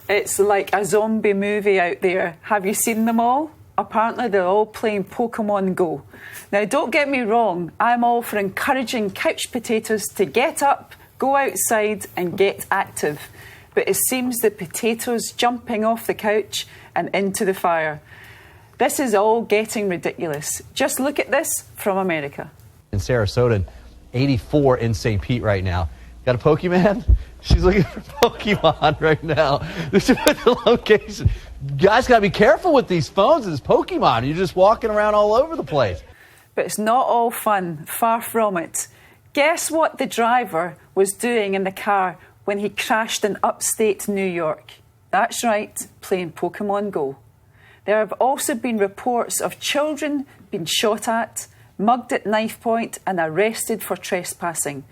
It's like a zombie movie out there. Have you seen them all? Apparently they're all playing Pokemon Go. Now, don't get me wrong, I'm all for encouraging couch potatoes to get up, go outside and get active. But it seems the potatoes jumping off the couch and into the fire. This is all getting ridiculous. Just look at this from America. In Sarasota, 84 in St. Pete right now. Got a Pokemon? She's looking for Pokemon right now. This is the location. You guys got to be careful with these phones and this Pokemon. You're just walking around all over the place. But it's not all fun. Far from it. Guess what the driver was doing in the car when he crashed in upstate New York? That's right, playing Pokemon Go. There have also been reports of children being shot at, mugged at knife point and arrested for trespassing.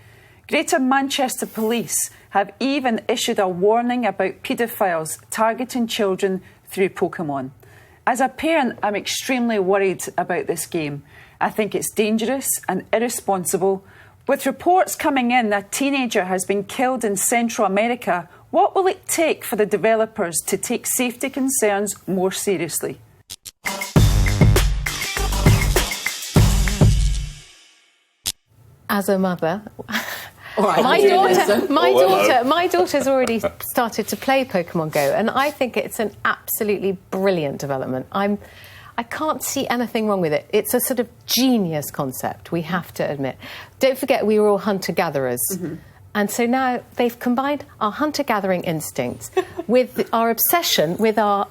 Greater Manchester Police have even issued a warning about paedophiles targeting children through Pokemon. As a parent, I'm extremely worried about this game. I think it's dangerous and irresponsible. With reports coming in that a teenager has been killed in Central America, what will it take for the developers to take safety concerns more seriously? As a mother, right, my daughter's already started to play Pokemon Go, and I think it's an absolutely brilliant development. I can't see anything wrong with it. It's a sort of genius concept, we have to admit. Don't forget, we were all hunter-gatherers. Mm-hmm. And so now they've combined our hunter-gathering instincts with our obsession with our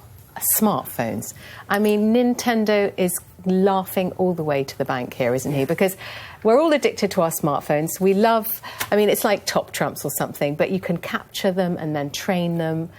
smartphones. I mean, Nintendo is laughing all the way to the bank here, isn't he? Because we're all addicted to our smartphones. We love, I mean, it's like Top Trumps or something, but you can capture them and then train them.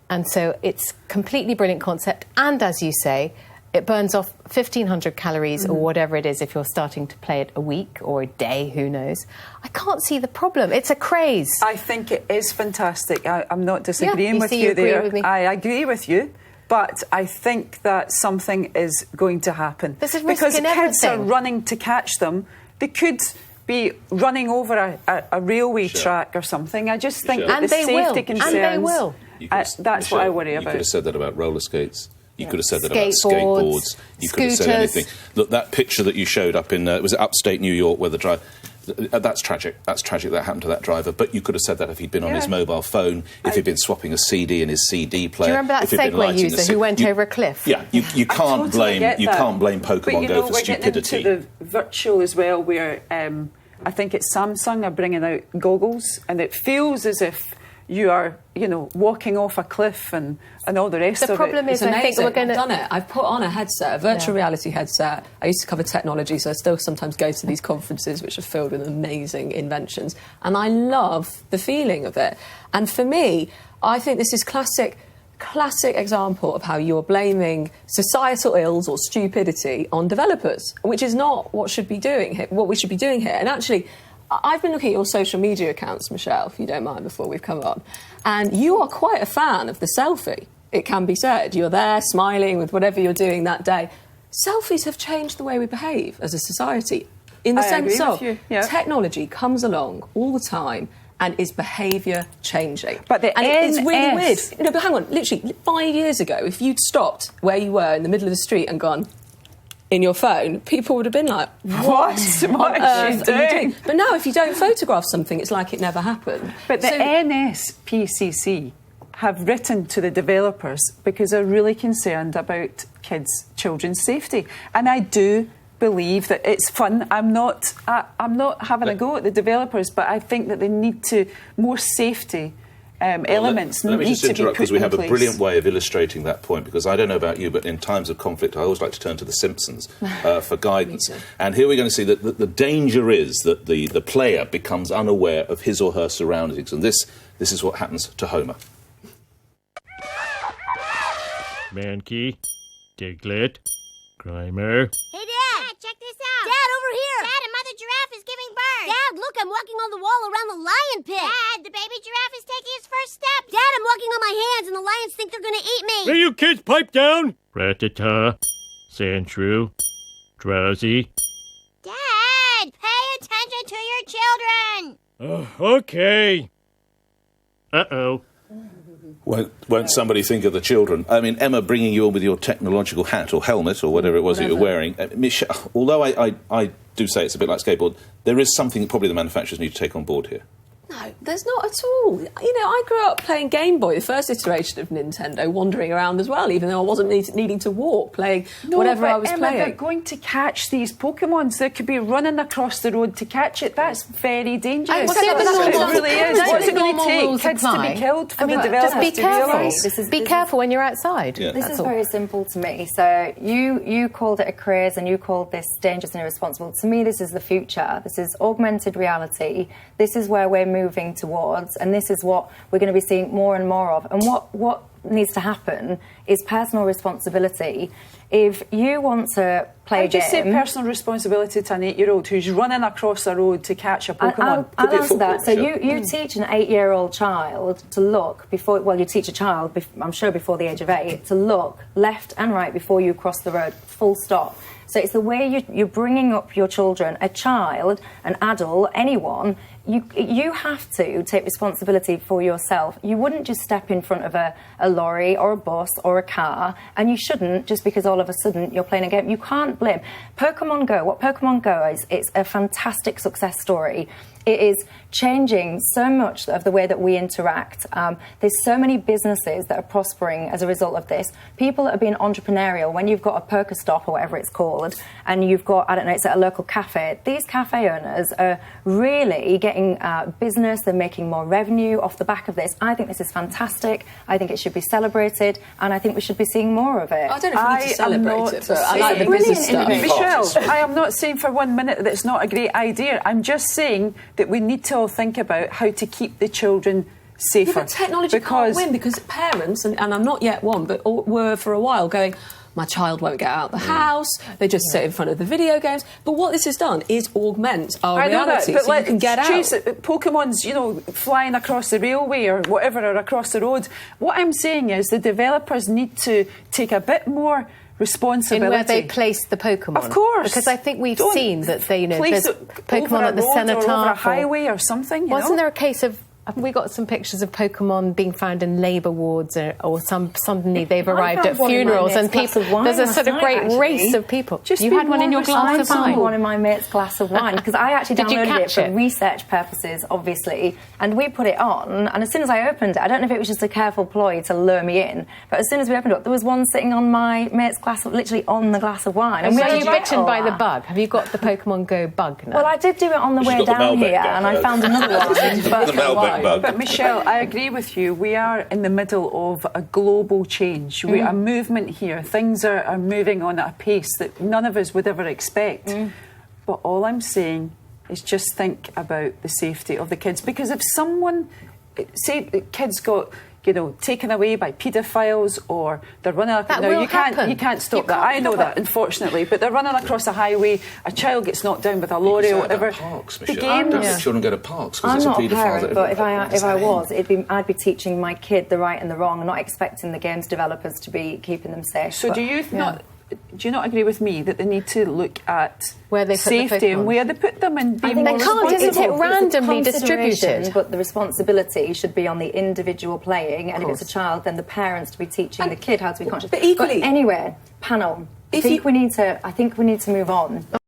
And so it's completely brilliant concept. And as you say, it burns off 1,500 calories or whatever it is if you're starting to play it a week or a day, who knows. I can't see the problem. It's a craze. I think it is fantastic. I'm not disagreeing you with see you you agree there. with me. I agree with you. But I think that something is going to happen. There's a risk because in kids are everything. running to catch them. They could be running over a railway track or something. I just think that And the they safety will. concerns... And they will. That's what I worry about. You could have said that about roller skates. You could have said that Skateboards, about skateboards. You could have said scooters. anything. Look, that picture that you showed up in, was it upstate New York, where the driver... That's tragic. That's tragic that happened to that driver. But you could have said that if he'd been on his mobile phone, if he'd been swapping a CD in his CD player. Do you remember that Segway user who went over a cliff? Yeah, you can't blame Pokemon but, Go for we're stupidity. Getting into the virtual as well, where I think it's Samsung are bringing out goggles, and it feels as if you are, walking off a cliff and all the rest of it. The problem is, I think we're going to... I've done it. I've put on a headset, a virtual reality headset. I used to cover technology, so I still sometimes go to these conferences which are filled with amazing inventions. And I love the feeling of it. And for me, I think this is classic example of how you're blaming societal ills or stupidity on developers, which is not what we should be doing here. And actually, I've been looking at your social media accounts, Michelle, if you don't mind, before we've come on, and you are quite a fan of the selfie, it can be said. You're there smiling with whatever you're doing that day. Selfies have changed the way we behave as a society, in the sense of technology comes along all the time and is behaviour changing. But it's really weird. No, but hang on, literally 5 years ago, if you'd stopped where you were in the middle of the street and gone, in your phone, people would have been like, what is she doing? But now, if you don't photograph something, it's like it never happened. But the NSPCC have written to the developers because they're really concerned about children's safety. And I do believe that it's fun. I'm not having a go at the developers, but I think that they need to more safety elements let me need just to be interrupt, put because we in have place. a brilliant way of illustrating that point, because I don't know about you, but in times of conflict I always like to turn to The Simpsons for guidance. And here we're going to see that the danger is that the player becomes unaware of his or her surroundings, and this is what happens to Homer. Mankey, Diglett, Grimer. Hey, Dad, check this out. Dad, over here. Dad, a mother giraffe is giving birth. Dad, look, I'm walking on the wall around the lion pit. Dad, the baby giraffe is taking his first step. Dad, I'm walking on my hands and the lions think they're going to eat me. Will you kids pipe down? Ratata, Sandshrew, Drowsy. Dad, pay attention to your children. Okay. Uh-oh. Won't somebody think of the children? I mean, Emma, bringing you on with your technological hat or helmet or whatever it was that you were wearing. Michelle, although I do say it's a bit like skateboard, there is something that probably the manufacturers need to take on board here. No, there's not at all. You know, I grew up playing Game Boy, the first iteration of Nintendo, wandering around as well, even though I wasn't needing to walk, playing whatever I was Emma, playing. They're going to catch these Pokemons. They could be running across the road to catch it. That's very dangerous. It really is. What's it going to take? Kids to be killed for the developers just be to careful. realise? Be careful when you're outside. Yeah. This is very simple to me. So you called it a craze and you called this dangerous and irresponsible. To me, this is the future. This is augmented reality. This is where we're moving towards, and this is what we're going to be seeing more and more of. And what needs to happen is personal responsibility. If you want to play a game... Just say personal responsibility to an 8-year-old who's running across the road to catch a Pokemon. I'll answer that. So you teach an 8-year-old child to look before... Well, you teach a child, I'm sure before the age of 8, to look left and right before you cross the road, full stop. So it's the way you're bringing up your children, a child, an adult, anyone. You have to take responsibility for yourself. You wouldn't just step in front of a lorry or a bus or a car, and you shouldn't just because all of a sudden you're playing a game. You can't blame. Pokemon Go, what Pokemon Go is, it's a fantastic success story. It is changing so much of the way that we interact. There's so many businesses that are prospering as a result of this. People that are being entrepreneurial, when you've got a Pokestop or whatever it's called, and you've got, I don't know, it's at a local cafe, these cafe owners are really getting business, they're making more revenue off the back of this. I think this is fantastic. I think it should be celebrated, and I think we should be seeing more of it. I don't know if we need to celebrate it, but I like the business stuff. Michelle, I am not saying for 1 minute that it's not a great idea. I'm just saying that we need to all think about how to keep the children safer. Yeah, but technology can't win because parents, and I'm not yet one, but were for a while going, my child won't get out of the house, they just sit in front of the video games. But what this has done is augment our reality, so you can get out. Pokemon's, flying across the railway or whatever, or across the road. What I'm saying is the developers need to take a bit more responsibility. In where they place the Pokemon. Of course. Because I think we've seen that there's Pokemon at the Cenotaph. Or over a highway or something, Wasn't there a case of... Haven't we got some pictures of Pokemon being found in labour wards or suddenly they've arrived at funerals and people... There's a sort of great race of people. You had one in your glass of wine? I found one in my mate's glass of wine because I actually downloaded it for research purposes, obviously, and we put it on, and as soon as I opened it, I don't know if it was just a careful ploy to lure me in, but as soon as we opened it, there was one sitting on my mate's glass of... literally on the glass of wine. And were you bitten by the bug? Have you got the Pokemon Go bug now? Well, I did do it on the way down here, and I found another one. But Michelle, I agree with you. We are in the middle of a global change. We are a movement here. Things are moving on at a pace that none of us would ever expect. But all I'm saying is just think about the safety of the kids. Because if someone, say kids got... taken away by paedophiles, or they're running across... You can't stop that. I know that, unfortunately. But they're running across a highway, a child gets knocked down with a lorry or whatever. Parks, the game... Don't let children go to parks I'm because not it's a a parent, but if I was, I'd be teaching my kid the right and the wrong, and not expecting the games developers to be keeping them safe. So do you not agree with me that they need to look at where they put safety and where they put them and be more responsible? Isn't it randomly distributed? But the responsibility should be on the individual playing, and if it's a child, then the parents to be teaching the kid how to be conscious. But equally, anyway, panel. I think we need to move on.